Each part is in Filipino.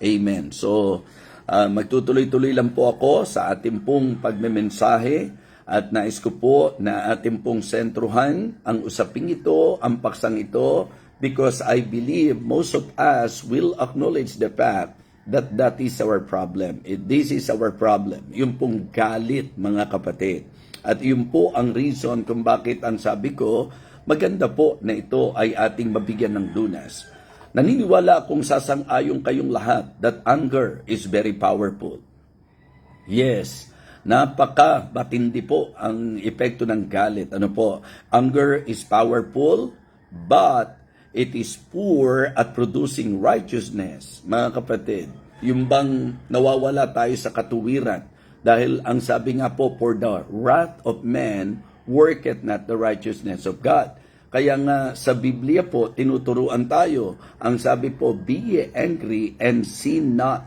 Amen. So, magtutuloy-tuloy lang po ako sa ating pong pagmemensahe at nais ko po na ating pong sentruhan ang usaping ito, ang paksang ito, because I believe most of us will acknowledge the fact that that is our problem. This is our problem. Yung pong galit, mga kapatid. At yun po ang reason kung bakit ang sabi ko, maganda po na ito ay ating mabigyan ng lunas. Naniniwala akong sasang-ayon kayong lahat that anger is very powerful. Yes, napaka-matindi po ang epekto ng galit. Ano po? Anger is powerful, but it is poor at producing righteousness. Mga kapatid, yung bang nawawala tayo sa katuwiran? Dahil ang sabi nga po, for the wrath of man worketh not the righteousness of God. Kaya nga sa Biblia po, tinuturuan tayo. Ang sabi po, be ye angry and sin not.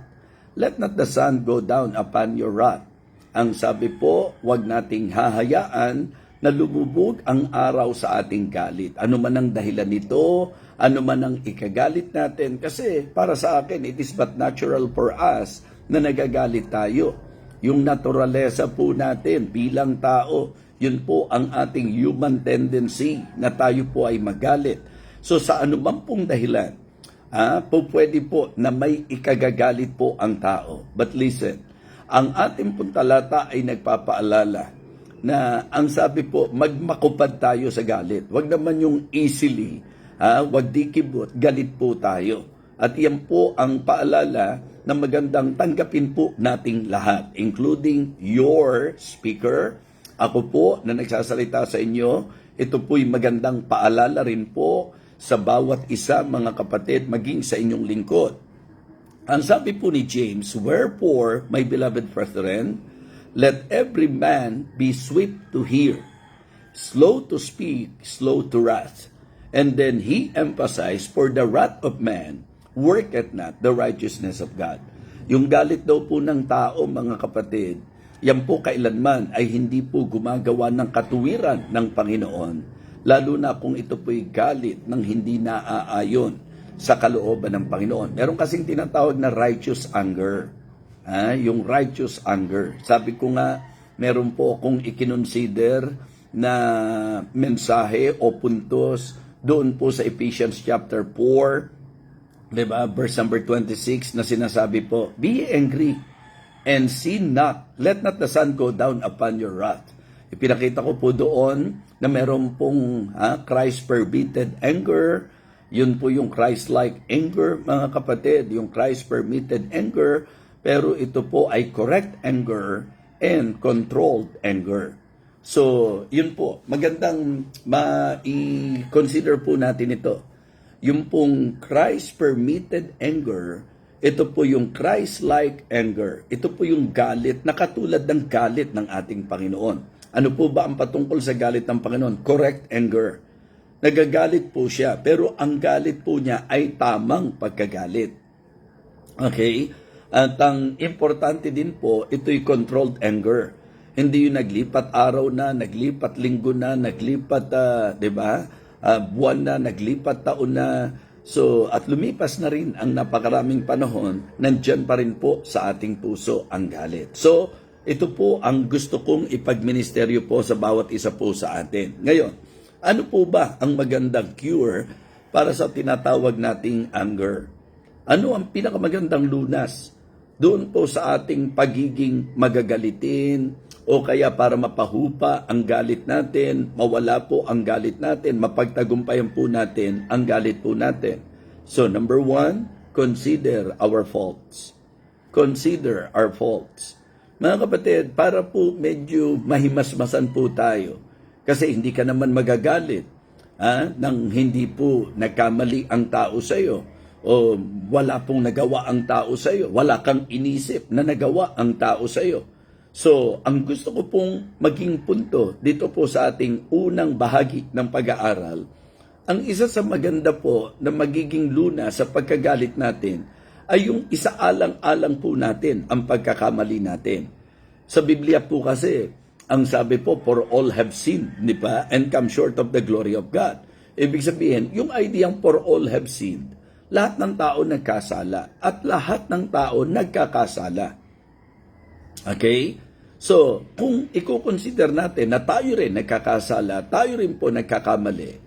Let not the sun go down upon your wrath. Ang sabi po, wag nating hahayaan na lumubog ang araw sa ating galit. Ano man ang dahilan nito, ano man ang ikagalit natin. Kasi para sa akin, it is but natural for us na nagagalit tayo. Yung naturalesa po natin bilang tao, yun po ang ating human tendency na tayo po ay magalit. So sa anuman pong dahilan, pwede po na may ikagagalit po ang tao. But listen, ang ating pong talata ay nagpapaalala na ang sabi po, magmakupad tayo sa galit. Wag naman yung easily, wag dikibot, galit po tayo. At yan po ang paalala na magandang tanggapin po nating lahat, including your speaker. Ako po na nagsasalita sa inyo, ito po'y magandang paalala rin po sa bawat isa, mga kapatid, maging sa inyong lingkod. Ang sabi po ni James, wherefore, my beloved brethren, let every man be swift to hear, slow to speak, slow to wrath. And then he emphasized, for the wrath of man worketh not the righteousness of God. Yung galit daw po ng tao, mga kapatid, yan po kailanman ay hindi po gumagawa ng katuwiran ng Panginoon, lalo na kung ito po'y galit ng hindi naaayon sa kalooban ng Panginoon. Meron kasing tinatawag na righteous anger. Yung righteous anger. Sabi ko nga, meron po akong ikinonsider na mensahe o puntos doon po sa Ephesians chapter 4, diba? Verse number 26 na sinasabi po, be angry and sin not. Let not the sun go down upon your wrath. Ipinakita ko po doon na meron pong Christ-permitted anger. Yun po yung Christ-like anger, mga kapatid. Yung Christ-permitted anger. Pero ito po ay correct anger and controlled anger. So, yun po. Magandang i-consider po natin ito. Yung pong Christ-permitted anger, ito po yung Christ-like anger. Ito po yung galit na katulad ng galit ng ating Panginoon. Ano po ba ang patungkol sa galit ng Panginoon? Correct anger. Nagagalit po siya, pero ang galit po niya ay tamang pagkagalit. Okay? At ang importante din po, ito'y controlled anger. Hindi yung naglipat araw na, naglipat linggo na, naglipat, di ba? Buwan na, naglipat taon na. So, at lumipas na rin ang napakaraming panahon, nandyan pa rin po sa ating puso ang galit. So, ito po ang gusto kong ipagministeryo po sa bawat isa po sa atin. Ngayon, ano po ba ang magandang cure para sa tinatawag nating anger? Ano ang pinakamagandang lunas doon po sa ating pagiging magagalitin, o kaya para mapahupa ang galit natin, mawala po ang galit natin, mapagtagumpayan po natin ang galit po natin. So, number 1, consider our faults. Consider our faults. Mga kapatid, para po medyo mahimasmasan po tayo, kasi hindi ka naman magagalit nang hindi po nagkamali ang tao sa iyo, o wala pong nagawa ang tao sa iyo, wala kang inisip na nagawa ang tao sa iyo. So, ang gusto ko pong maging punto dito po sa ating unang bahagi ng pag-aaral, ang isa sa maganda po na magiging luna sa pagkagalit natin ay yung isaalang-alang po natin ang pagkakamali natin. Sa Biblia po kasi, ang sabi po, for all have sinned, di ba? And come short of the glory of God. Ibig sabihin, yung ideyang for all have sinned, lahat ng tao nagkasala at lahat ng tao nagkakasala. Okay? So, kung i-consider natin na tayo rin nagkakasala, tayo rin po nagkakamali,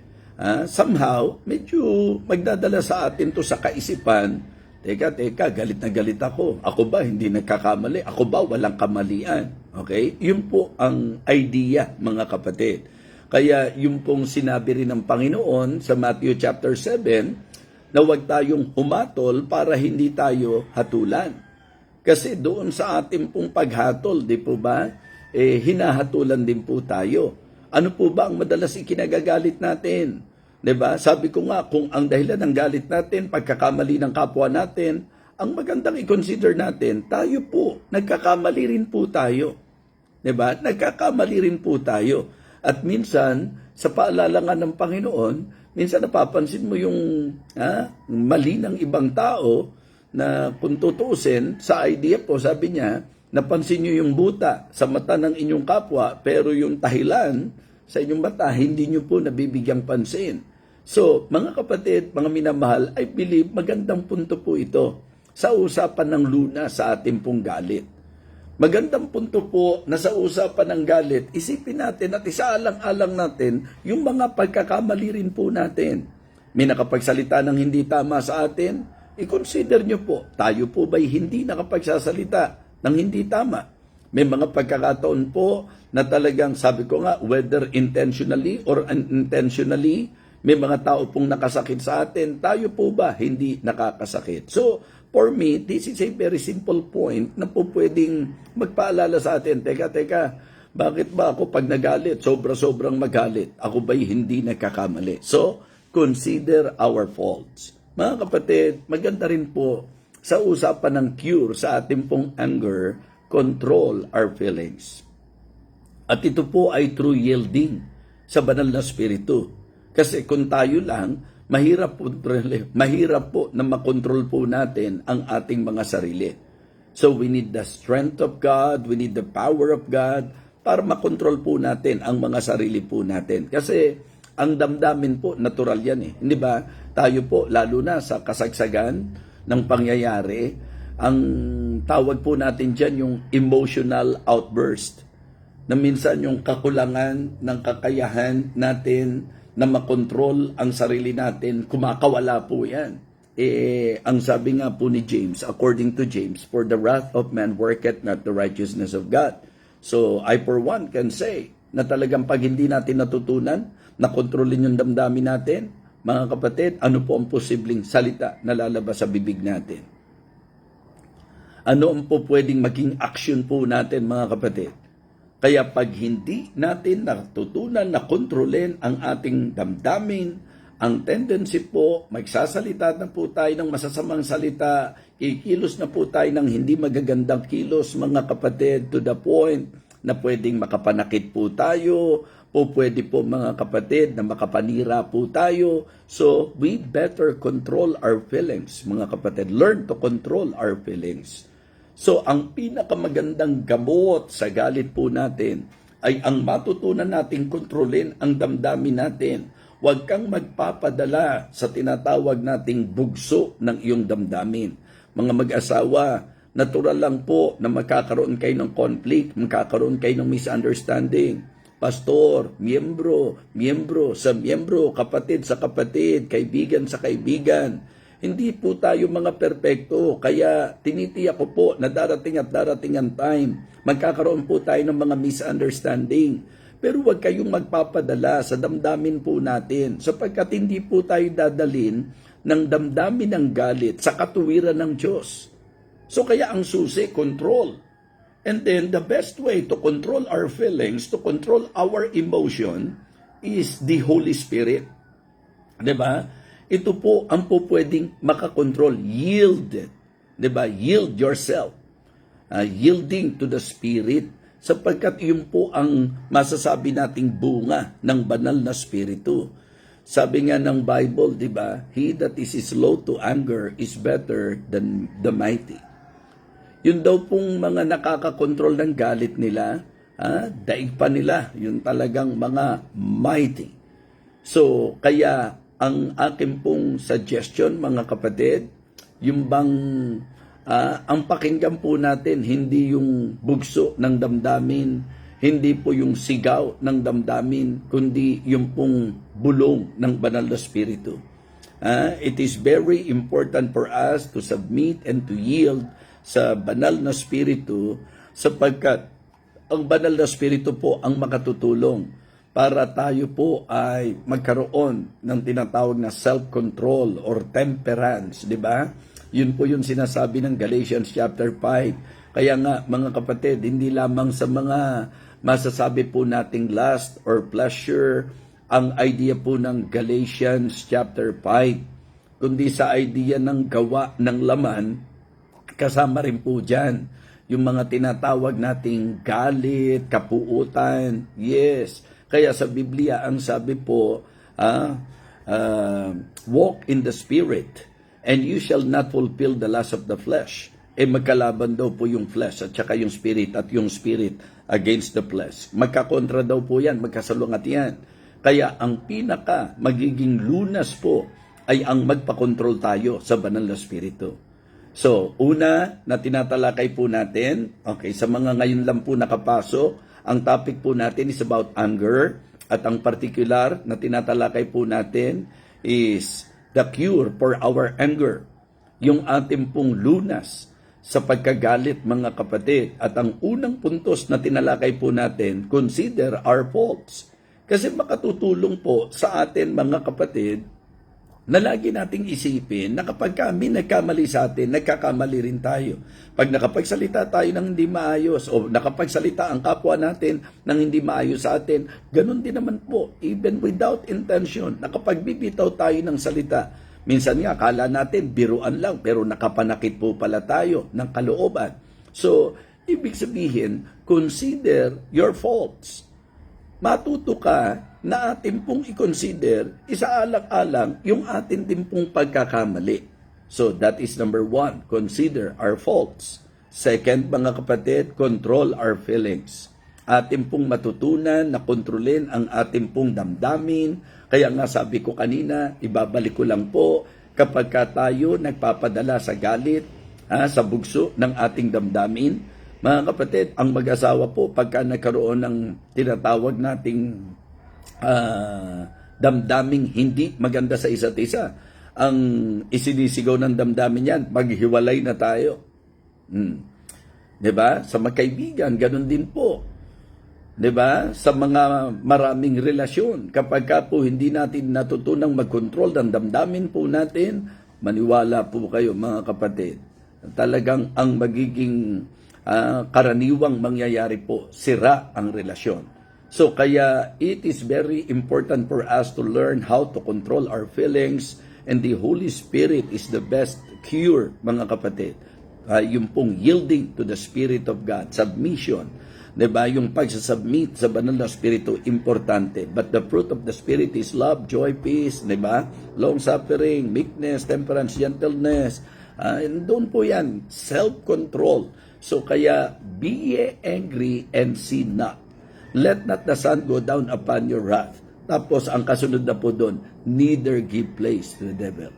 somehow, medyo magdadala sa atin to sa kaisipan, teka, galit na galit ako. Ako ba hindi nagkakamali? Ako ba walang kamalian? Okay? Yun po ang idea, mga kapatid. Kaya yung pong sinabi rin ng Panginoon sa Matthew chapter 7, na huwag tayong humatol para hindi tayo hatulan. Kasi doon sa ating pong paghatol, di po ba, hinahatulan din po tayo. Ano po ba ang madalas ikinagagalit natin? Di ba? Sabi ko nga, kung ang dahilan ng galit natin, pagkakamali ng kapwa natin, ang magandang i-consider natin, tayo po, nagkakamali rin po tayo. Di ba? Nagkakamali rin po tayo. At minsan, sa paalala nga ng Panginoon, minsan napapansin mo yung mali ng ibang tao, na kung tutuusin, sa idea po, sabi niya, napansin niyo yung buta sa mata ng inyong kapwa, pero yung tahilan sa inyong mata, hindi niyo po nabibigyang pansin. So, mga kapatid, mga minamahal, I believe magandang punto po ito sa usapan ng luna sa ating pong galit. Magandang punto po na sa usapan ng galit, isipin natin at isaalang-alang natin yung mga pagkakamali rin po natin. May nakapagsalita ng hindi tama sa atin, i-consider nyo po, tayo po ba'y hindi nakapagsasalita ng hindi tama? May mga pagkakataon po na talagang, sabi ko nga, whether intentionally or unintentionally, may mga tao pong nakasakit sa atin, tayo po ba hindi nakakasakit? So, for me, this is a very simple point na po pwedeng magpaalala sa atin, teka, bakit ba ako pag nagalit, sobra-sobrang magalit, ako ba'y hindi nagkakamali? So, consider our faults. Mga kapatid, maganda rin po sa usapan ng cure sa ating pong anger, control our feelings. At ito po ay true yielding sa banal na spiritu. Kasi kung tayo lang, mahirap po na makontrol po natin ang ating mga sarili. So we need the strength of God, we need the power of God para makontrol po natin ang mga sarili po natin. Kasi ang damdamin po, natural yan eh. Hindi ba? Tayo po, lalo na sa kasagsagan ng pangyayari, ang tawag po natin dyan yung emotional outburst. Na minsan yung kakulangan ng kakayahan natin na makontrol ang sarili natin, kumakawala po yan. Ang sabi nga po ni James, according to James, for the wrath of man worketh not the righteousness of God. So I for one can say na talagang pag hindi natin natutunan na kontrolin yung damdamin natin, mga kapatid, ano po ang posibleng salita na lalabas sa bibig natin? Ano ang po pwedeng maging action po natin, mga kapatid? Kaya pag hindi natin natutunan na kontrolin ang ating damdamin, ang tendency po, magsasalita na po tayo ng masasamang salita, kikilos na po tayo ng hindi magagandang kilos, mga kapatid, to the point na pwedeng makapanakit po tayo, po pwede po mga kapatid na makapanira po tayo. So, we better control our feelings, mga kapatid. Learn to control our feelings. So, ang pinakamagandang gamot sa galit po natin ay ang matutunan nating kontrolin ang damdamin natin. Huwag kang magpapadala sa tinatawag nating bugso ng iyong damdamin. Mga mag-asawa, natural lang po na magkakaroon kayo ng conflict, magkakaroon kayo ng misunderstanding. Pastor, miyembro sa miyembro, kapatid sa kapatid, kaibigan sa kaibigan. Hindi po tayo mga perpekto, kaya tinitiyak ko po na darating ang time, magkakaroon po tayo ng mga misunderstanding. Pero huwag kayong magpapadala sa damdamin po natin, sapagkat hindi po tayo dadalin ng damdamin ng galit sa katuwiran ng Diyos. So kaya ang susi, control. And then, the best way to control our feelings, to control our emotion, is the Holy Spirit. Diba? Ito po ang po pwedeng makakontrol. Yield. Diba? Yield yourself. Yielding to the Spirit. Sapagkat yun po ang masasabi nating bunga ng banal na Spiritu. Sabi nga ng Bible, diba? He that is slow to anger is better than the mighty. Yun daw pong mga nakakakontrol ng galit nila, daig pa nila, yung talagang mga mighty. So, kaya ang akin pong suggestion, mga kapatid, yung bang ang pakinggan po natin, hindi yung bugso ng damdamin, hindi po yung sigaw ng damdamin, kundi yung pong bulong ng banal na Espiritu. It is very important for us to submit and to yield sa banal na Espiritu sapagkat ang banal na Espiritu po ang makatutulong para tayo po ay magkaroon ng tinatawag na self-control or temperance, di ba? Yun po yung sinasabi ng Galatians chapter 5. Kaya nga, mga kapatid, hindi lamang sa mga masasabi po nating lust or pleasure, ang idea po ng Galatians chapter 5, kundi sa idea ng gawa ng laman, kasama rin po dyan yung mga tinatawag nating galit, kapuutan, yes. Kaya sa Biblia, ang sabi po, walk in the Spirit, and you shall not fulfill the lust of the flesh. Magkalaban daw po yung flesh at saka yung spirit at yung spirit against the flesh. Magkakontra daw po yan, magkasalungat yan. Kaya ang pinaka magiging lunas po ay ang magpakontrol tayo sa banal na Espiritu. So, una na tinatalakay po natin, okay, sa mga ngayon lang po nakapasok, ang topic po natin is about anger at ang particular na tinatalakay po natin is the cure for our anger. Yung ating pong lunas sa pagkagalit, mga kapatid. At ang unang puntos na tinalakay po natin, consider our faults. Kasi makatutulong po sa atin, mga kapatid, na lagi nating isipin na kapag kami nagkamali sa atin, nagkakamali rin tayo. Pag nakapagsalita tayo ng hindi maayos o nakapagsalita ang kapwa natin ng hindi maayos sa atin, ganun din naman po, even without intention, nakapagbibitaw tayo ng salita. Minsan nga, kala natin biruan lang, pero nakapanakit po pala tayo ng kalooban. So, ibig sabihin, consider your faults. Matuto ka na atin pong i-consider, isaalang-alang yung atin din pong pagkakamali. So, that is number 1, consider our faults. Second, mga kapatid, control our feelings. Atin pong matutunan na kontrolin ang atin pong damdamin. Kaya nga sabi ko kanina, ibabalik ko lang po, kapag tayo nagpapadala sa galit, sa bugso ng ating damdamin, mga kapatid, ang mag-asawa po, pagka nagkaroon ng tinatawag nating damdaming hindi maganda sa isa't isa, ang isinisigaw ng damdamin yan, maghiwalay na tayo. Diba? Sa magkaibigan, ganun din po. Diba? Sa mga maraming relasyon, kapag po hindi natin natutunang mag-control ng damdamin po natin, maniwala po kayo, mga kapatid, talagang ang magiging karaniwang mangyayari po, sira ang relasyon. So kaya it is very important for us to learn how to control our feelings, and the Holy Spirit is the best cure, mga kapatid. Yung pong yielding to the Spirit of God, submission. Diba? Yung pagsasubmit sa banal na Espiritu, importante. But the fruit of the Spirit is love, joy, peace, diba? Long-suffering, meekness, temperance, gentleness. And doon po yan, self-control. So kaya, be ye angry and sin not. Let not the sun go down upon your wrath. Tapos ang kasunod na po doon, neither give place to the devil.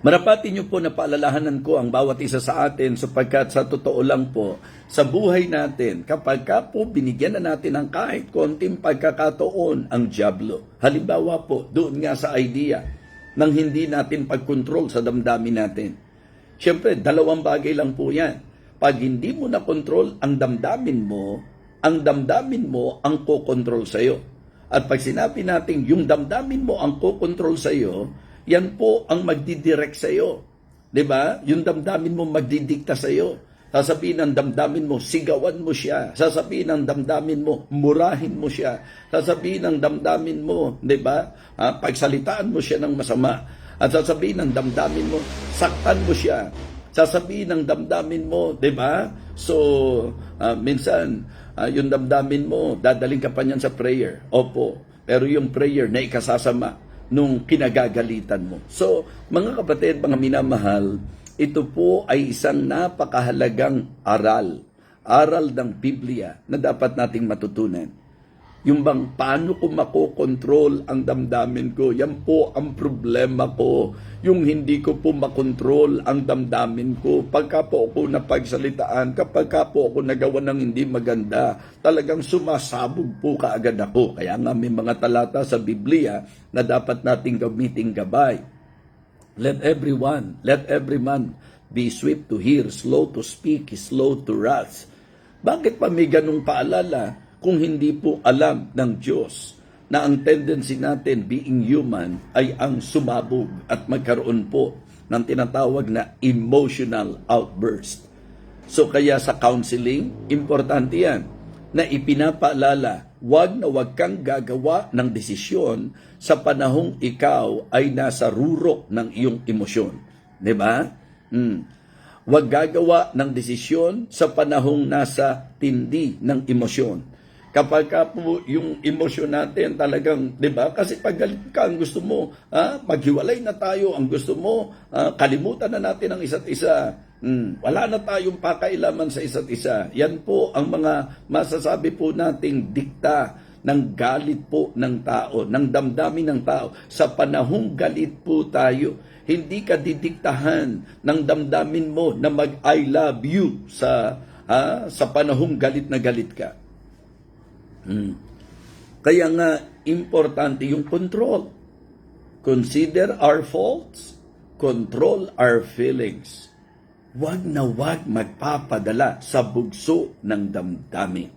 Marapati niyo po na paalalahanan ko ang bawat isa sa atin sapagkat sa totoo lang po, sa buhay natin, kapag po binigyan na natin ng kahit konting pagkakataon ang dyablo. Halimbawa po, doon nga sa idea ng hindi natin pagkontrol sa damdamin natin. Siyempre, dalawang bagay lang po yan. Pag hindi mo na control ang damdamin mo ang kokontrol sa'yo. At pag sinabi natin yung damdamin mo ang kokontrol sa'yo, yan po ang magdidirect sa'yo. Diba? Yung damdamin mo magdidikta sa'yo. Sasabihin ng damdamin mo, sigawan mo siya. Sasabihin ng damdamin mo, murahin mo siya. Sasabihin ng damdamin mo, diba? Pagsalitaan mo siya ng masama. At sasabihin ng damdamin mo, saktan mo siya. Sasabihin ng damdamin mo, diba? So, minsan, yung damdamin mo, dadaling ka pa niyan sa prayer. Opo. Pero yung prayer na ikasasama nung kinagagalitan mo. So, mga kapatid, mga minamahal, ito po ay isang napakahalagang aral ng Biblia na dapat nating matutunan. Yung bang paano ko makokontrol ang damdamin ko? Yan po ang problema ko. Yung hindi ko po makontrol ang damdamin ko. Pagka po ako napagsalitaan, kapag po ako nagawa ng hindi maganda, talagang sumasabog po kaagad ako. Kaya nga may mga talata sa Biblia na dapat nating gamiting gabay. Let every man be swift to hear, slow to speak, slow to wrath. Bakit pa may ganung paalala? Kung hindi po alam ng Diyos na ang tendency natin being human ay ang sumabog at magkaroon po ng tinatawag na emotional outburst. So kaya sa counseling, importante yan na ipinapaalala, wag kang gagawa ng desisyon sa panahong ikaw ay nasa rurok ng iyong emosyon. Diba? Wag gagawa ng desisyon sa panahong nasa tindi ng emosyon. Kapag po yung emosyon natin talagang, di ba? Kasi pag galit ka, ang gusto mo, maghiwalay na tayo, ang gusto mo, kalimutan na natin ang isa't isa. Wala na tayong pakailaman sa isa't isa. Yan po ang mga masasabi po nating dikta ng galit po ng tao, ng damdamin ng tao. Sa panahong galit po tayo, hindi ka didiktahan ng damdamin mo na mag-I love you sa panahong galit na galit ka. Kaya nga, importante yung control. Consider our faults, control our feelings. Wag na wag magpapadala sa bugso ng damdamin.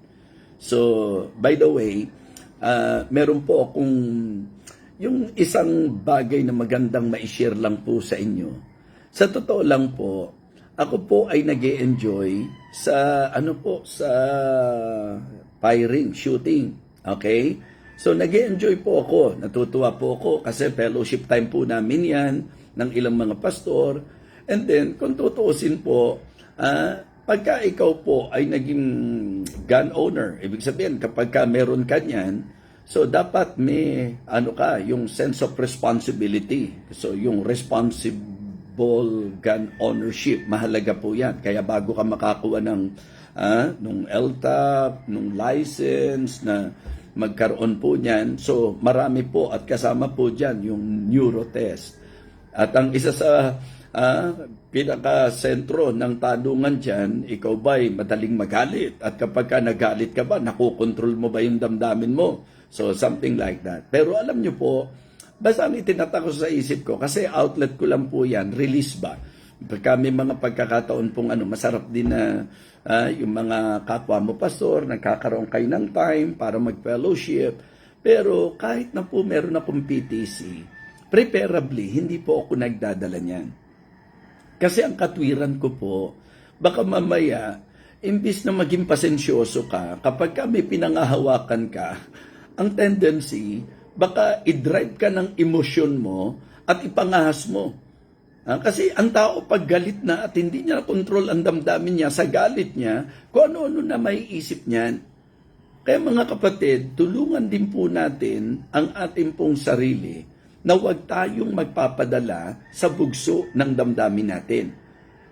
So, by the way, meron po akong yung isang bagay na magandang ma-share lang po sa inyo. Sa totoo lang po, ako po ay nag-e-enjoy sa sa firing, shooting. Okay? So, nag-e-enjoy po ako. Natutuwa po ako kasi fellowship time po namin yan ng ilang mga pastor. And then, kung tutuusin po, pagka ikaw po ay naging gun owner, ibig sabihin, kapag meron ka niyan, so dapat may, yung sense of responsibility. So, yung responsible gun ownership, mahalaga po yan. Kaya bago ka makakuha ng nung LTAP, nung license na magkaroon po niyan. So, marami po at kasama po dyan yung neurotest. At ang isa sa pinaka-sentro ng tanungan dyan, ikaw ba'y madaling magalit? At kapag ka nagalit ka ba, nakokontrol mo ba yung damdamin mo? So, something like that. Pero alam nyo po, basta ang itinatakos sa isip ko, kasi outlet ko lang po yan, release ba? Pagka may mga pagkakataon pong masarap din na yung mga kapwa mo pastor, nagkakaroon kayo ng time para mag-fellowship. Pero kahit na po meron akong PTC, preferably, hindi po ako nagdadala niyan. Kasi ang katwiran ko po, baka mamaya, imbis na maging pasensyoso ka, kapag may pinangahawakan ka, ang tendency, baka i-drive ka ng emosyon mo at ipangahas mo. Kasi ang tao pag galit na at hindi niya kontrol ang damdamin niya sa galit niya, kung ano-ano na may isip niyan. Kaya mga kapatid, tulungan din po natin ang ating pong sarili na huwag tayong magpapadala sa bugso ng damdamin natin.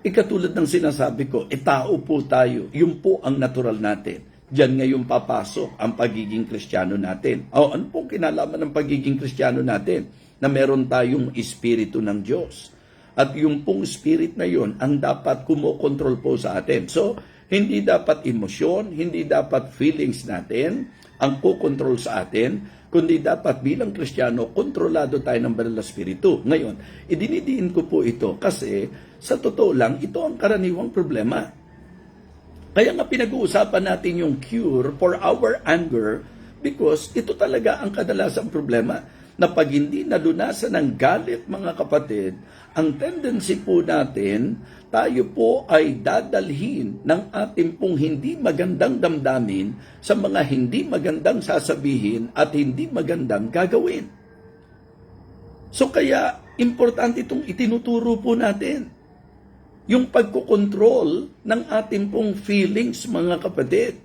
Ikatulad ng sinasabi ko, tao po tayo, yun po ang natural natin. Diyan ngayon papasok ang pagiging Kristiyano natin. Ano pong kinalaman ng pagiging Kristiyano natin? Na meron tayong Espiritu ng Diyos. At yung pong spirit na yun ang dapat kumokontrol po sa atin. So, hindi dapat emosyon, hindi dapat feelings natin ang kukontrol sa atin, kundi dapat bilang Kristiyano, kontrolado tayo ng Banal na Espiritu. Ngayon, idinidiin ko po ito kasi sa totoo lang, ito ang karaniwang problema. Kaya nga pinag-uusapan natin yung cure for our anger because ito talaga ang kadalasang problema na pag hindi nalunasan ng galit, mga kapatid, ang tendency po natin, tayo po ay dadalhin ng ating pong hindi magandang damdamin sa mga hindi magandang sasabihin at hindi magandang gagawin. So kaya, importante itong itinuturo po natin. Yung pagkukontrol ng ating pong feelings, mga kapatid.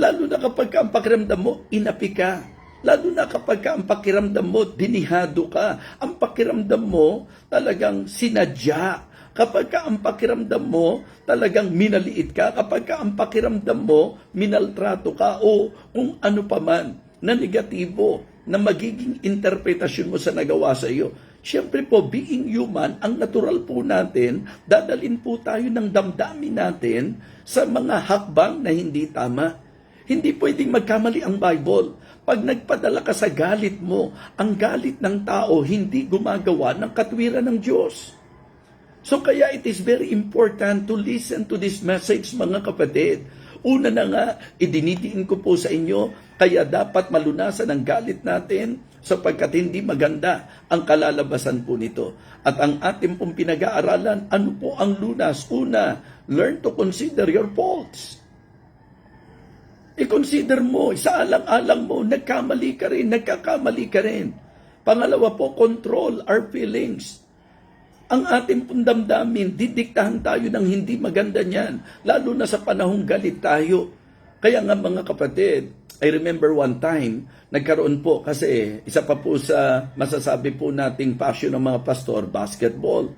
Lalo na kapag ang pakiramdam mo, inapi ka. Lalo na kapag ang pakiramdam mo, dinihado ka. Ang pakiramdam mo, talagang sinadya Kapag ka ang pakiramdam mo talagang minaliit ka, kapag ka ang pakiramdam mo minaltrato ka o kung ano pa man na negatibo na magiging interpretasyon mo sa nagawa sa iyo. Siyempre po, being human, ang natural po natin, dadalin po tayo ng damdamin natin sa mga hakbang na hindi tama. Hindi pwedeng magkamali ang Bible. Pag nagpadala ka sa galit mo, ang galit ng tao hindi gumagawa ng katwiran ng Diyos. So kaya it is very important to listen to this message, mga kapatid. Una na nga, idinidiin ko po sa inyo, kaya dapat malunasan ang galit natin sapagkat hindi maganda ang kalalabasan po nito. At ang ating pong pinag-aaralan, ano po ang lunas? Una, learn to consider your faults. I-consider mo, sa alang-alang mo, nagkamali ka rin, nagkakamali ka rin. Pangalawa po, control our feelings. Ang ating pong damdamin, didiktahan tayo ng hindi maganda niyan, lalo na sa panahong galit tayo. Kaya nga mga kapatid, I remember one time, nagkaroon po kasi isa pa po sa masasabi po nating passion ng mga pastor, basketball.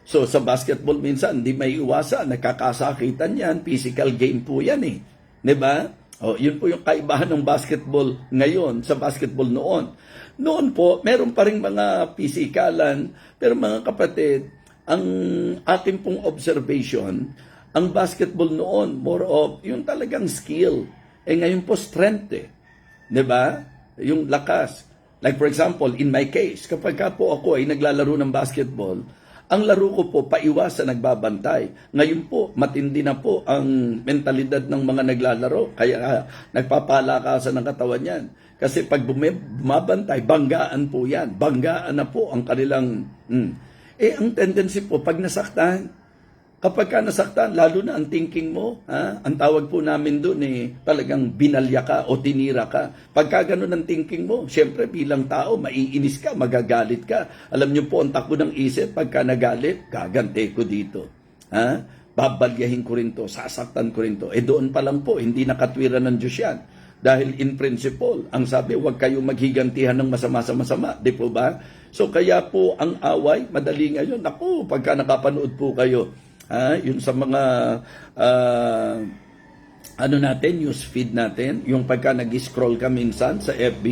So sa basketball minsan, hindi may iwasan, nakakasakitan yan, physical game po yan eh. 'Di ba? O, yun po yung kaibahan ng basketball ngayon sa basketball noon. Noon po, meron pa rin mga pisikalan, pero mga kapatid, ang ating pong observation, ang basketball noon, more of yung talagang skill. Ngayon po, strength eh. 'Di ba? Yung lakas. Like for example, in my case, kapag ka po ako ay naglalaro ng basketball, ang laro ko po, paiwasan, nagbabantay. Ngayon po, matindi na po ang mentalidad ng mga naglalaro. Kaya nagpapalakasan ng katawan yan. Kasi pag bumabantay, banggaan po yan. Banggaan na po ang kanilang... ang tendency po, pag nasaktan, kapag ka nasaktan, lalo na ang thinking mo, ang tawag po namin doon talagang binalya ka o tinira ka. Pagka ganun ang thinking mo, syempre bilang tao, maiinis ka, magagalit ka. Alam niyo po, ang takbo ng isip, pagka nagalit, gagante ko dito. Babalyahin ko rin to, sasaktan ko rin to. Doon pa lang po, hindi nakatwiran ng Diyos yan. Dahil in principle, ang sabi, huwag kayo maghigantihan ng masama sa masama. Di po ba? So kaya po, ang away, madali ngayon. Naku, pagka nakapanood po kayo, yun sa mga news feed natin, yung pagka nag-scroll ka minsan sa FB,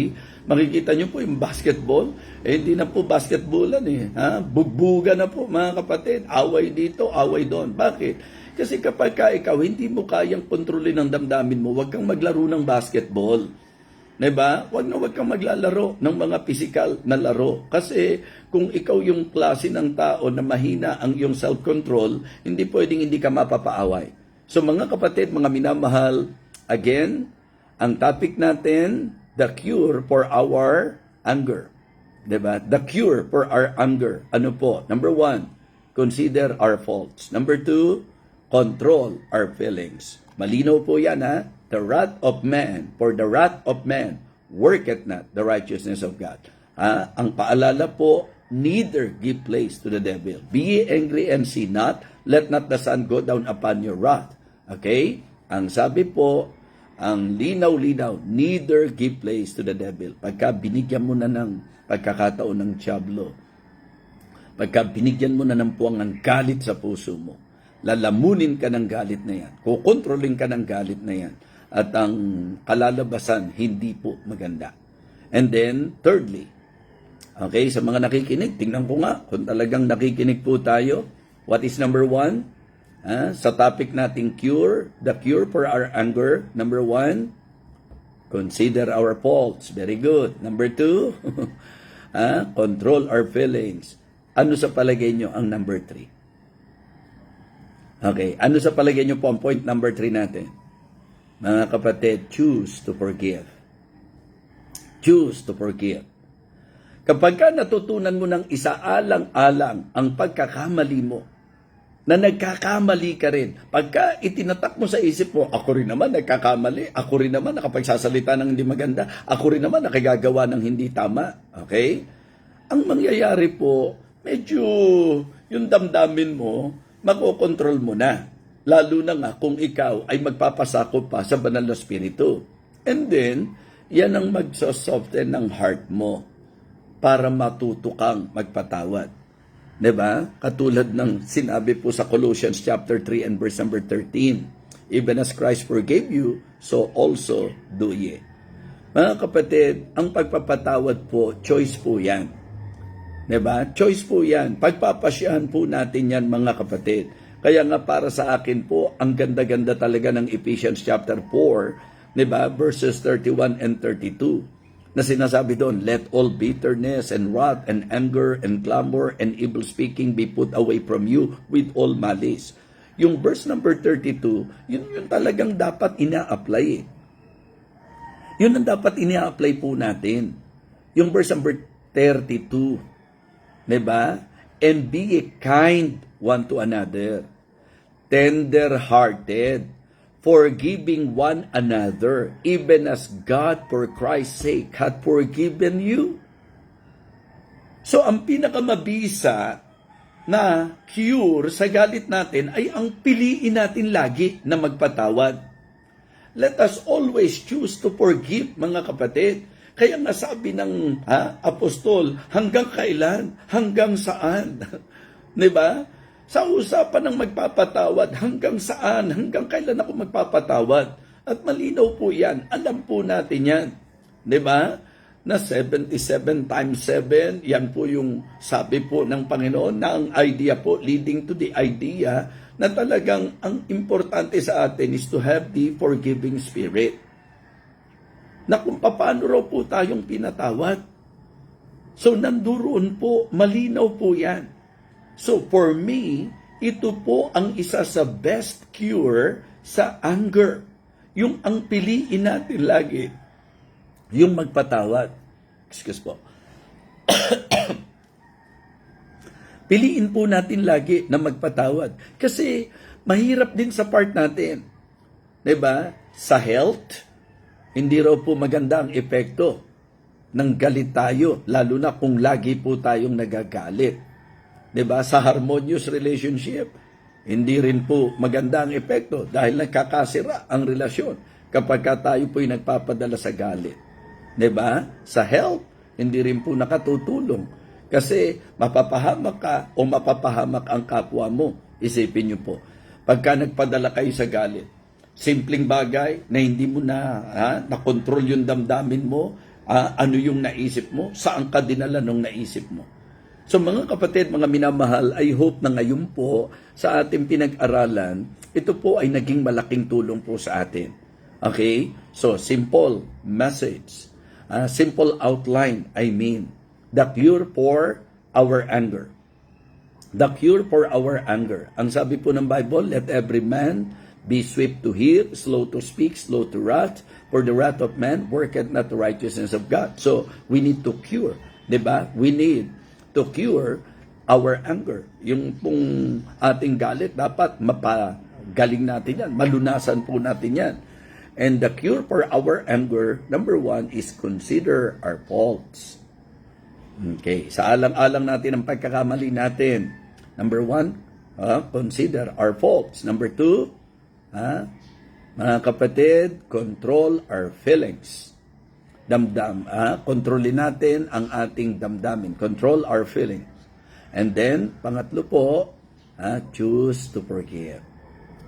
makikita nyo po yung basketball, hindi na po basketballan bugbuga na po mga kapatid, away dito, away doon. Bakit? Kasi kapag ikaw hindi mo kayang kontrolin ang damdamin mo, huwag kang maglaro ng basketball. Diba? Huwag kang maglalaro ng mga physical na laro. Kasi kung ikaw yung klase ng tao na mahina ang iyong self-control, hindi pwedeng hindi ka mapapaaway. So mga kapatid, mga minamahal, again, ang topic natin, the cure for our anger. Diba? The cure for our anger. Ano po? Number 1, consider our faults. Number 2, control our feelings. Malinaw po yan The wrath of man, for the wrath of man worketh not the righteousness of God. Ang paalala po, neither give place to the devil. Be ye angry and sin not, let not the sun go down upon your wrath. Okay? Ang sabi po, ang linaw-linaw, neither give place to the devil. Pagka binigyan mo na ng pagkakataon ng tiyablo, pagka binigyan mo na ng puwang ng galit sa puso mo, lalamunin ka ng galit na yan, kukontrolin ka ng galit na yan, at ang kalalabasan hindi po maganda. And then, thirdly, okay, sa mga nakikinig, tingnan ko nga kung talagang nakikinig po tayo. What is number 1? Sa topic nating cure, the cure for our anger. Number 1, consider our faults. Very good. Number 2, control our feelings. Ano sa palagay nyo ang number 3? Okay, ano sa palagay nyo po ang point number 3 natin? Mga kapatid, choose to forgive. Choose to forgive. Kapag ka natutunan mo ng isaalang-alang ang pagkakamali mo, na nagkakamali ka rin, pagka itinatak mo sa isip mo, ako rin naman nagkakamali, ako rin naman nakapagsasalita ng hindi maganda, ako rin naman nakagagawa ng hindi tama. Okay? Ang mangyayari po, medyo yung damdamin mo, makokontrol mo na. Lalo na nga kung ikaw ay magpapasakop pa sa banal na spirito. And then, yan ang magsosoften ng heart mo para matuto kang magpatawad. 'Diba? Katulad ng sinabi po sa Colossians chapter 3 and verse number 13. Even as Christ forgave you, so also do ye. Mga kapatid, ang pagpapatawad po, choice po yan. Diba? Choice po yan. Pagpapasyahan po natin yan, mga kapatid. Kaya nga para sa akin po, ang ganda-ganda talaga ng Ephesians chapter 4, diba? Verses 31 and 32. Na sinasabi doon, let all bitterness and wrath and anger and clamor and evil speaking be put away from you with all malice. Yung verse number 32, yun talagang dapat ina-apply eh. Yun ang dapat ina-apply po natin. Yung verse number 32, diba? And be ye kind one to another, tender-hearted, forgiving one another, even as God for Christ's sake hath forgiven you. So, ang pinakamabisa na cure sa galit natin ay ang piliin natin lagi na magpatawad. Let us always choose to forgive, mga kapatid. Kaya nga sabi ng apostol, hanggang kailan? Hanggang saan? Diba? Sa usapan ng magpapatawad, hanggang saan? Hanggang kailan ako magpapatawad? At malinaw po yan. Alam po natin yan. Diba? Na 77 times 7, yan po yung sabi po ng Panginoon na ang idea po, leading to the idea na talagang ang importante sa atin is to have the forgiving spirit. Na kung paano raw po tayong pinatawad. So, nanduroon po, malinaw po yan. So, for me, ito po ang isa sa best cure sa anger. Yung ang piliin natin lagi, yung magpatawad. Excuse po. Piliin po natin lagi na magpatawad. Kasi mahirap din sa part natin. 'Di ba? Sa health, hindi raw po maganda ang epekto ng galit tayo, lalo na kung lagi po tayong nagagalit. 'Di ba? Sa harmonious relationship, hindi rin po maganda ang epekto dahil nagkakasira ang relasyon kapag tayo po'y nagpapadala sa galit. 'Di ba? Sa health, hindi rin po nakatutulong. Kasi mapapahamak ka o mapapahamak ang kapwa mo. Isipin niyo po, pagka nagpadala kayo sa galit, simpleng bagay na hindi mo na-control yung damdamin mo, ano yung naisip mo, saan ka dinala nung naisip mo. So mga kapatid, mga minamahal, I hope na ngayon po sa ating pinag-aralan, ito po ay naging malaking tulong po sa atin. Okay? So simple message, simple outline, the cure for our anger. The cure for our anger. Ang sabi po ng Bible, let every man be swift to hear, slow to speak, slow to wrath, for the wrath of man worketh not the righteousness of God. So, we need to cure. Diba? We need to cure our anger. Yung pong ating galit, dapat mapagaling natin yan. Malunasan po natin yan. And the cure for our anger, number 1, is consider our faults. Okay, sa alang-alang natin ang pagkakamali natin. Number 1, consider our faults. Number 2, mga kapatid, control our feelings. Kontrolin natin ang ating damdamin. Control our feelings. And then, pangatlo po, choose to forgive.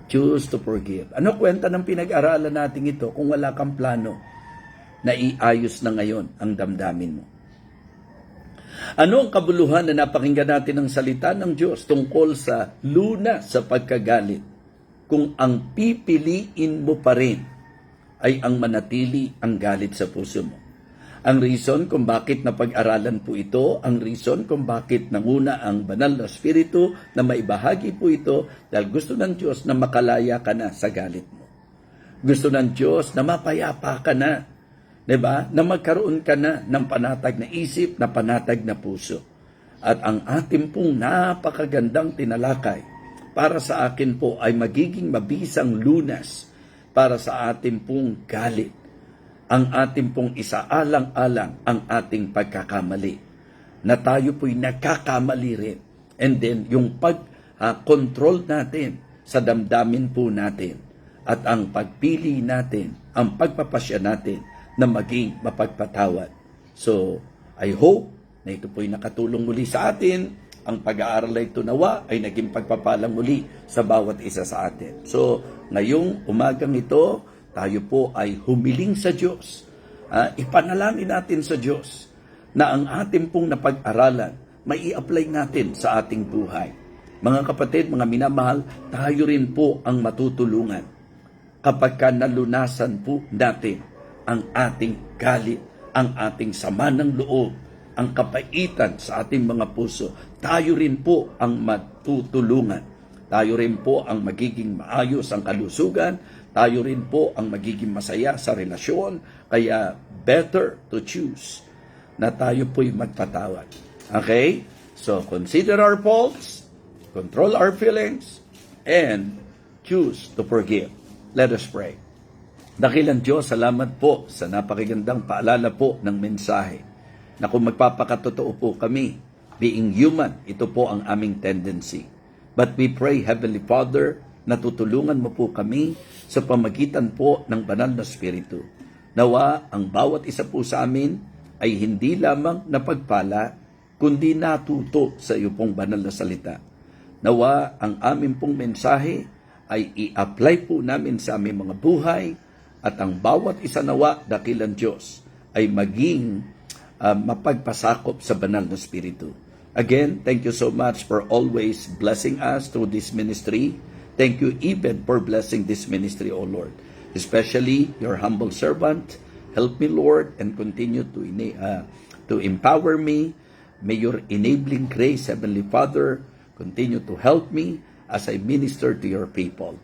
Choose to forgive. Ano kwenta ng pinag-aralan natin ito kung wala kang plano na iayos na ngayon ang damdamin mo? Ano ang kabuluhan na napakinggan natin ng salita ng Diyos tungkol sa lunas sa pagkagalit kung ang pipiliin mo pa rin ay ang manatili ang galit sa puso mo? Ang reason kung bakit napag-aralan po ito, ang reason kung bakit nanguna ang banal na spirito na maibahagi po ito dahil gusto ng Diyos na makalaya ka na sa galit mo. Gusto ng Diyos na mapayapa ka na. Diba? Na magkaroon ka na ng panatag na isip, na panatag na puso. At ang ating pong napakagandang tinalakay para sa akin po ay magiging mabisang lunas para sa ating pong galit. Ang ating pong isaalang-alang ang ating pagkakamali. Na tayo po'y nagkakamali rin. And then, yung pag-control natin sa damdamin po natin at ang pagpili natin, ang pagpapasya natin na maging mapagpatawad. So, I hope na ito po'y nakatulong muli sa atin ang pag-aaral na ito nawa ay naging pagpapalang muli sa bawat isa sa atin. So, ngayong umagang ito, tayo po ay humiling sa Diyos. Ipanalangin natin sa Diyos na ang ating pong napag-aralan, may i-apply natin sa ating buhay. Mga kapatid, mga minamahal, tayo rin po ang matutulungan kapag nalunasan po natin ang ating galit, ang ating sama ng loob, ang kapaitan sa ating mga puso. Tayo rin po ang matutulungan. Tayo rin po ang magiging maayos ang kalusugan. Tayo rin po ang magiging masaya sa relasyon. Kaya better to choose na tayo po'y magpatawad. Okay? So, consider our faults, control our feelings, and choose to forgive. Let us pray. Dakilang Diyos, salamat po sa napakagandang paalala po ng mensahe na kung magpapakatotoo po kami, being human, ito po ang aming tendency. But we pray, Heavenly Father, na tutulungan mo po kami sa pamagitan po ng banal na Espiritu. Nawa, ang bawat isa po sa amin ay hindi lamang napagpala, kundi natuto sa iyo pong banal na salita. Nawa, ang aming pong mensahe ay i-apply po namin sa aming mga buhay at ang bawat isa nawa, dakilang Diyos, ay maging mapagpasakop sa banal na Espiritu. Again, thank you so much for always blessing us through this ministry. Thank you even for blessing this ministry, O Lord. Especially your humble servant. Help me, Lord, and continue to empower me. May your enabling grace, Heavenly Father, continue to help me as I minister to your people.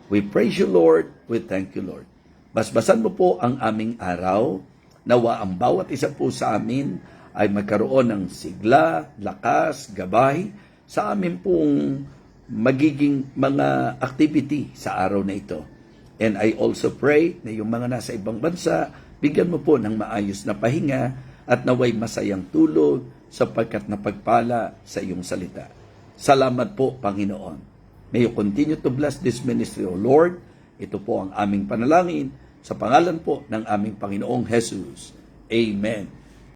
We praise you, Lord. We thank you, Lord. Basbasan mo po ang aming araw. Nawa ang bawat isa po sa amin ay magkaroon ng sigla, lakas, gabay sa amin pong magiging mga activity sa araw na ito. And I also pray na yung mga nasa ibang bansa, bigyan mo po ng maayos na pahinga at naway masayang tulog sapagkat napagpala sa iyong salita. Salamat po, Panginoon. May you continue to bless this ministry, O Lord. Ito po ang aming panalangin sa pangalan po ng aming Panginoong Jesus. Amen.